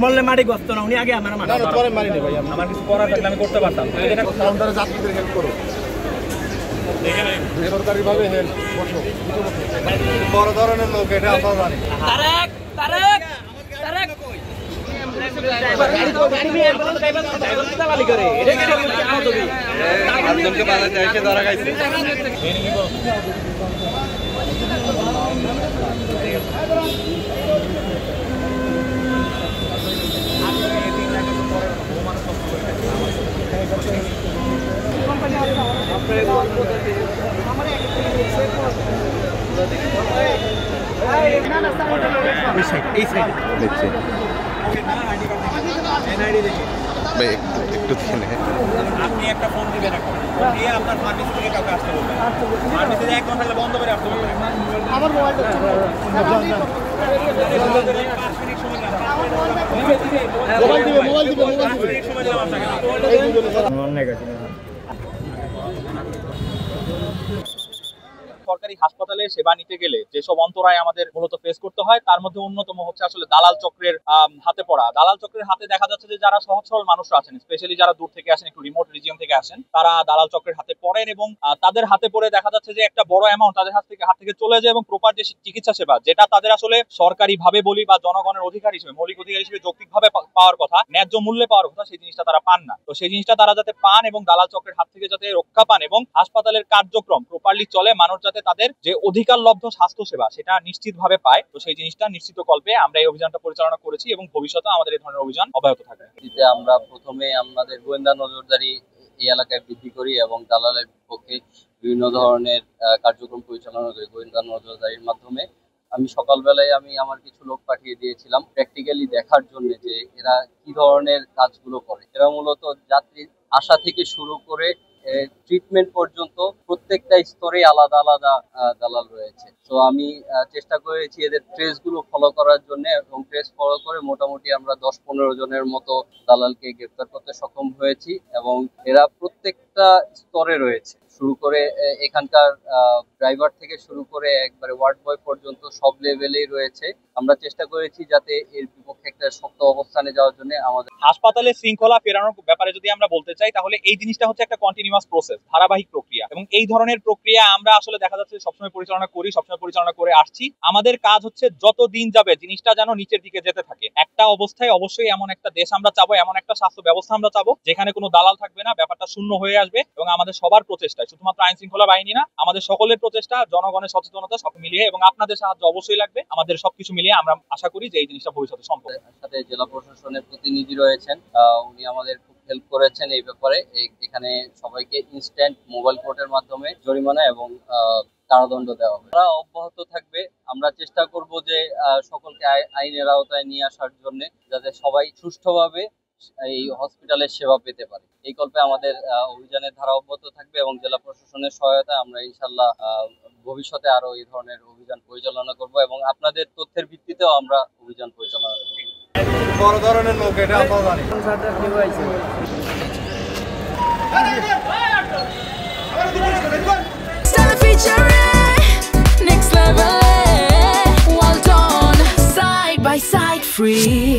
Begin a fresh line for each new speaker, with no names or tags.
মরলে মাটি গস্ত না উনি আগে আমার
মারিনি ভাই আমার কিছু করার থাকলে আমি করতে পারতাম যাত্রীদের হেল্প করো বেসরকারি ভাবে হেল্প বসো বড় ধরনের লোক এটা আমরা জানি
তারেক তারেক তারেক
আপনি একটা ফোন দিবেন দিয়ে আপনার ফার্মেসি থেকে কাউকে আসতে বলবেন ফার্মেসি এক ঘন্টা থাকলে বন্ধ করে আসতে বলবেন আমার মোবাইলটা সরকারি হাসপাতালে সেবা নিতে গেলে যেসব অন্তরায় আমাদের মূলত ফেস করতে হয় তার মধ্যে অন্যতম হচ্ছে আসলে দালাল চক্রের হাতে পড়া। দালাল চক্রের হাতে দেখা যাচ্ছে যে যারা সহজ সরল মানুষরা আছেন, স্পেশালি যারা দূর থেকে আসেন, একটু রিমোট রিজিয়ন থেকে আসেন, তারা দালাল চক্রের হাতে পড়েন এবং তাদের হাতে পড়ে দেখা যাচ্ছে যে একটা বড় অ্যামাউন্ট তাদের হাত থেকে চলে যায় এবং প্রপার যে চিকিৎসা সেবা যেটা তাদের আসলে সরকারি ভাবে বলি বা জনগণের অধিকার হিসেবে, মৌলিক অধিকার হিসেবে যৌক্তিক ভাবে পাওয়ার কথা, ন্যায্য মূল্যে পাওয়ার কথা, সেই জিনিসটা তারা পান না। তো সেই জিনিসটা তারা যাতে পান এবং দালাল চক্রের হাত থেকে যাতে রক্ষা পান এবং হাসপাতালের কার্যক্রম প্রপারলি চলে, মানুষ যাতে তাদের যে অধিকার লব্ধ স্বাস্থ্য সেবা সেটা নিশ্চিতভাবে পায়, তো সেই জিনিসটা নিশ্চিত কল্পে আমরা এই অভিযানটা পরিচালনা করেছি এবং ভবিষ্যতে আমাদের এই ধরনের অভিযান অব্যাহত থাকবে।
আমরা প্রথমে আমাদের গোয়েন্দা নজরদারি এই এলাকায় বৃদ্ধি করি এবং দালালের বিপক্ষে বিভিন্ন ধরনের কার্যক্রম পরিচালনা করি গোয়েন্দা নজরদারির মাধ্যমে। আমি সকালবেলায় আমার কিছু লোক পাঠিয়ে দিয়েছিলাম প্র্যাকটিক্যালি দেখার জন্য যে এরা কি ধরনের কাজগুলো করে। এরা মূলত যাত্রী আসা থেকে শুরু করে ট্রিটমেন্ট পর্যন্ত প্রত্যেকটা স্তরে আলাদা আলাদা দালাল রয়েছে। তো আমি চেষ্টা করেছি এদের ট্রেস গুলো ফলো করার জন্য এবং ট্রেস ফলো করে মোটামুটি আমরা 10-15 জনের মতো দালালকে গ্রেফতার করতে সক্ষম হয়েছি এবং এরা প্রত্যেকটা স্তরে রয়েছে, শুরু করে এখানকার ড্রাইভার থেকে শুরু করে একবারে ওয়ার্ড বয় পর্যন্ত সব লেভেলেই রয়েছে। আমরা চেষ্টা করেছি যাতে এর বিপক্ষে একটা শক্ত অবস্থানে যাওয়ার জন্য। আমাদের
হাসপাতালে শৃঙ্খলা ফেরানোর ব্যাপারে যদি আমরা বলতে চাই তাহলে এই জিনিসটা হচ্ছে একটা কন্টিনিউয়াস প্রসেস, ধারাবাহিক প্রক্রিয়া, এবং এই ধরনের প্রক্রিয়া আমরা আসলে দেখা যাচ্ছে সবসময় পরিচালনা করি, সবসময় পরিচালনা করে আসছি। আমাদের কাজ হচ্ছে যত দিন যাবে জিনিসটা যেন নিচের দিকে যেতে থাকে। একটা অবস্থায় অবশ্যই এমন একটা দেশ আমরা চাবো, এমন একটা স্বাস্থ্য ব্যবস্থা আমরা চাবো যেখানে কোনো দালাল থাকবে না, ব্যাপারটা শূন্য হয়ে আসবে এবং আমাদের সবার প্রচেষ্টায়, শুধুমাত্র আইন শৃঙ্খলা বাহিনী না, আমাদের সকলের প্রচেষ্টা, জনগণের সচেতনতা সব মিলিয়ে এবং আপনাদের সাহায্য অবশ্যই লাগবে, আমাদের সবকিছু মিলিয়ে আমরা আশা করি যে এই জিনিসটা ভবিষ্যতে সম্ভব।
সাথে জেলা প্রশাসনের প্রতিনিধি রয়েছেন, উনি আমাদের খুব হেল্প করেছেন এই ব্যাপারে। এখানে সবাইকে ইনস্ট্যান্ট মোবাইল কোর্টের মাধ্যমে জরিমানা এবং কারাদণ্ড দেওয়া হবে। তারা অব্যাহত থাকবে। আমরা চেষ্টা করব যে সকলকে আইনের আওতায় নিয়ে আসার জন্য, যাতে সবাই সুষ্ঠুভাবে এই হসপিটালের সেবা পেতে পারে। এই কল্পে আমাদের অভিযানের ধারা অব্যাহত থাকবে এবং জেলা প্রশাসনের সহায়তায় আমরা ইনশাল্লাহ ভবিষ্যতে আরো এই ধরনের অভিযান পরিচালনা করব এবং আপনাদের তথ্যের ভিত্তিতেও আমরা অভিযান পরিচালনা করব।
বড় ধরনের লোক এটা আমরা জানি।
Next level, well done, side by side, free.